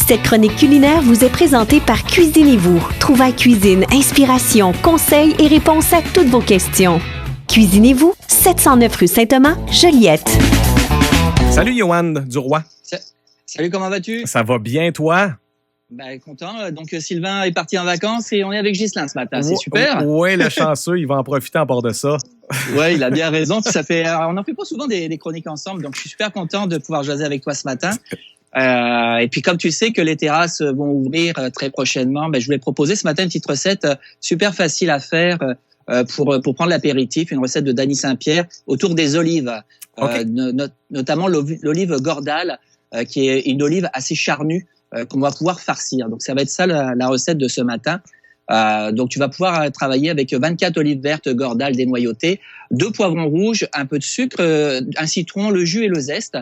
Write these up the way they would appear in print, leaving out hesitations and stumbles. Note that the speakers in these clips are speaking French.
Cette chronique culinaire vous est présentée par Cuisinez-vous. Trouvailles cuisine, inspiration, conseils et réponses à toutes vos questions. Cuisinez-vous, 709 rue Saint-Thomas, Joliette. Salut Yohan Duroy. Salut, comment vas-tu? Ça va bien, toi? Ben, content. Donc, Sylvain est parti en vacances et on est avec Ghislain ce matin. C'est super. Oui, le chanceux, il va en profiter en part de ça. Oui, il a bien raison. Puis on n'en fait pas souvent des chroniques ensemble, donc je suis super content de pouvoir jaser avec toi ce matin. Et puis, comme tu sais que les terrasses vont ouvrir très prochainement, ben, je voulais proposer ce matin une petite recette super facile à faire pour prendre l'apéritif, une recette de Dany Saint-Pierre autour des olives, okay. Notamment l'olive Gordal, qui est une olive assez charnue qu'on va pouvoir farcir. Donc, ça va être ça la recette de ce matin. Donc, tu vas pouvoir travailler avec 24 olives vertes Gordal dénoyautées, 2 poivrons rouges, un peu de sucre, un citron, le jus et le zeste.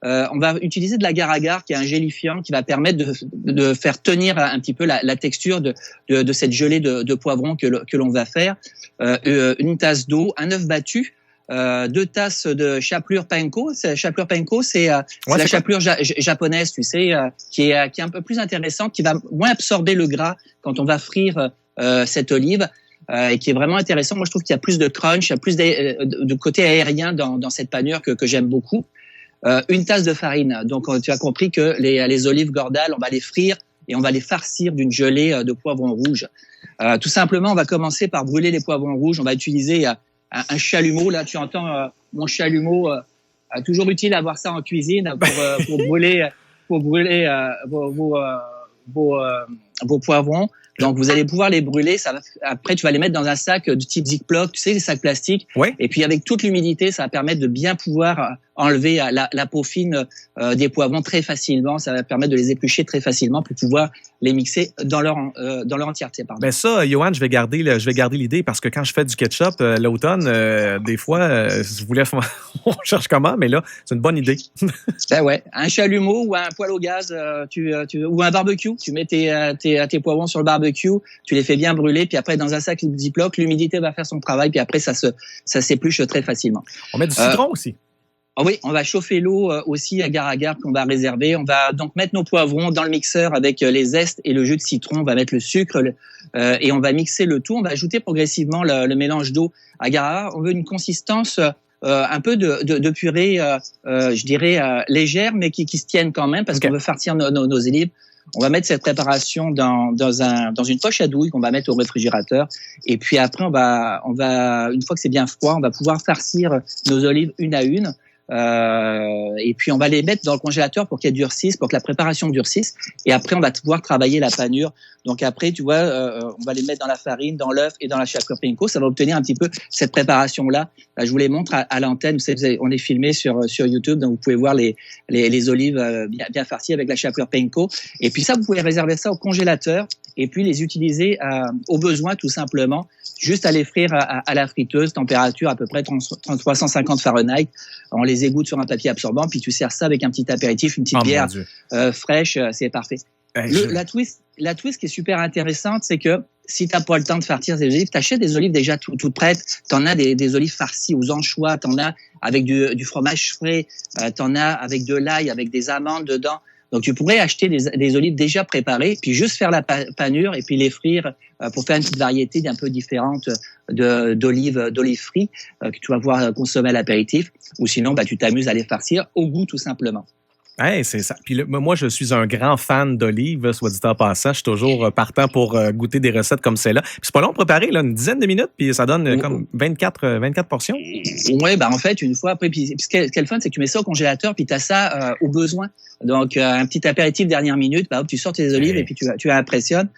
On va utiliser de l'agar-agar, qui est un gélifiant qui va permettre de faire tenir un petit peu la texture de cette gelée de poivrons que l'on va faire. Une tasse d'eau, un œuf battu, 2 tasses de chapelure panko. Chapelure panko, c'est la chapelure japonaise, tu sais, qui est un peu plus intéressante, qui va moins absorber le gras quand on va frire cette olive, et qui est vraiment intéressant. Moi, je trouve qu'il y a plus de crunch, il y a plus de côté aérien dans cette panure que j'aime beaucoup. Une tasse de farine. Donc, tu as compris que les olives Gordal, on va les frire et on va les farcir d'une gelée de poivrons rouges. Tout simplement, on va commencer par brûler les poivrons rouges. On va utiliser un chalumeau. Là, tu entends mon chalumeau. Toujours utile d'avoir ça en cuisine pour brûler vos poivrons. Donc, vous allez pouvoir les brûler. Après, tu vas les mettre dans un sac du type Ziploc, tu sais, les sacs plastiques. Ouais. Et puis, avec toute l'humidité, ça va permettre de bien pouvoir enlever la peau fine des poivrons très facilement. Ça va permettre de les éplucher très facilement pour pouvoir les mixer dans leur entièreté. Ben ça, Yohan, je vais garder l'idée parce que quand je fais du ketchup l'automne, des fois, je voulais on cherche comment, mais là, c'est une bonne idée. Ben ouais, un chalumeau ou un poêle au gaz, ou un barbecue. Tu mets tes poivrons sur le barbecue, tu les fais bien brûler, puis après dans un sac Ziploc, l'humidité va faire son travail, puis après ça s'épluche très facilement. On met du citron aussi. Oui, on va chauffer l'eau aussi agar-agar qu'on va réserver. On va donc mettre nos poivrons dans le mixeur avec les zestes et le jus de citron. On va mettre le sucre et on va mixer le tout. On va ajouter progressivement le mélange d'eau agar-agar. On veut une consistance un peu de purée, je dirais légère, mais qui se tienne quand même parce qu'on veut farcir nos olives. On va mettre cette préparation dans une poche à douille qu'on va mettre au réfrigérateur. Et puis après, on va une fois que c'est bien froid, on va pouvoir farcir nos olives une à une. Et puis on va les mettre dans le congélateur pour qu'elles durcissent, pour que la préparation durcisse. Et après, on va pouvoir travailler la panure. Donc après, tu vois, on va les mettre dans la farine, dans l'œuf et dans la chapelure panko. Ça va obtenir un petit peu cette préparation-là. Là, je vous les montre à l'antenne. Vous savez, on est filmé sur YouTube, donc vous pouvez voir les olives bien farcies avec la chapelure panko. Et puis ça, vous pouvez réserver ça au congélateur et puis les utiliser au besoin, tout simplement. Juste à les frire à la friteuse, température à peu près 350 Fahrenheit. On les égoutte sur un papier absorbant, puis tu sers ça avec un petit apéritif, une petite bière fraîche, c'est parfait. La twist qui est super intéressante, c'est que si t'as pas le temps de farcir des olives, t'achètes des olives déjà toutes prêtes. T'en as des olives farcies aux anchois, t'en as avec du fromage frais, t'en as avec de l'ail, avec des amandes dedans. Donc, tu pourrais acheter des olives déjà préparées, puis juste faire la panure et puis les frire pour faire une petite variété un peu différente d'olives frites que tu vas pouvoir consommer à l'apéritif. Ou sinon, tu t'amuses à les farcir au goût, tout simplement. Hey, c'est ça. Puis moi, je suis un grand fan d'olives, soit dit en passant. Je suis toujours partant pour goûter des recettes comme celle-là. Puis c'est pas long à préparer, là, une dizaine de minutes, puis ça donne comme 24 portions. Oui, en fait, une fois après, puis ce qui est le fun, c'est que tu mets ça au congélateur, puis tu as ça au besoin. Donc, un petit apéritif dernière minute, hop, tu sors tes olives et puis tu impressionnes.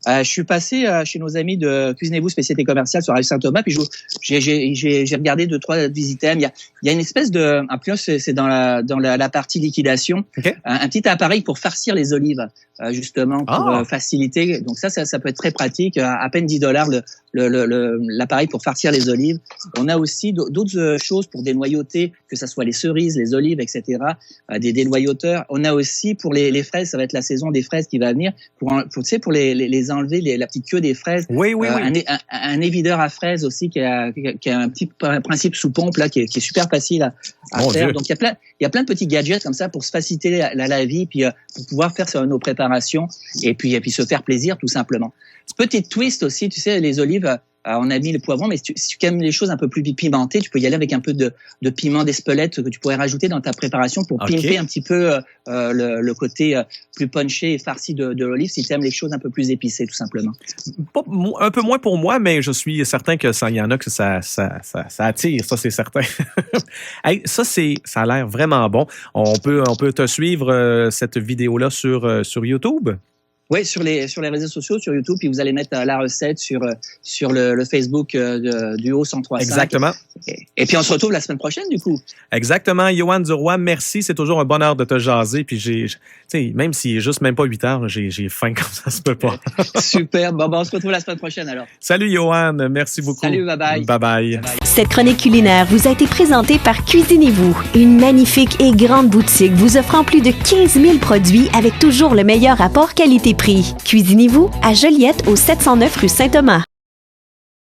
Je suis passé chez nos amis de Cuisinez-vous spécialité commerciale sur rue Saint-Thomas, puis j'ai regardé 2-3 items. Il y a une espèce de, en plus c'est dans la partie liquidation, un petit appareil pour farcir les olives, justement pour faciliter. Donc ça peut être très pratique. À peine $10 l'appareil pour farcir les olives. On a aussi d'autres choses pour dénoyauter, que ça soit les cerises, les olives, etc. Des dénoyauteurs. On a aussi pour les fraises, ça va être la saison des fraises qui va venir pour les enlever la petite queue des fraises. Oui. Un évideur à fraises aussi qui a un petit principe sous pompe là qui est super facile à faire. Donc il y a plein de petits gadgets comme ça pour se faciliter la vie, puis pour pouvoir faire nos préparations et puis se faire plaisir tout simplement. Petit twist aussi, tu sais, les olives, on a mis le poivron, mais si tu aimes les choses un peu plus pimentées, tu peux y aller avec un peu de piment d'Espelette que tu pourrais rajouter dans ta préparation pour pimper un petit peu le côté plus punché et farci de l'olive, si tu aimes les choses un peu plus épicées, tout simplement. Un peu moins pour moi, mais je suis certain que ça, il y en a que ça attire, ça c'est certain. Hey, ça a l'air vraiment bon. On peut te suivre cette vidéo-là sur YouTube? Oui, sur les réseaux sociaux, sur YouTube, puis vous allez mettre la recette sur le Facebook du Haut 103.5. Exactement. Et puis on se retrouve la semaine prochaine, du coup. Exactement. Yoann Duroy, merci. C'est toujours un bonheur de te jaser. Puis même s'il est juste même pas 8 heures, j'ai faim comme ça se peut pas. Super. Bon, on se retrouve la semaine prochaine alors. Salut Yoann, merci beaucoup. Salut, bye-bye. Bye-bye. Cette chronique culinaire vous a été présentée par Cuisinez-vous, une magnifique et grande boutique vous offrant plus de 15 000 produits avec toujours le meilleur rapport qualité-prix. Cuisinez-vous à Joliette au 709 rue Saint-Thomas.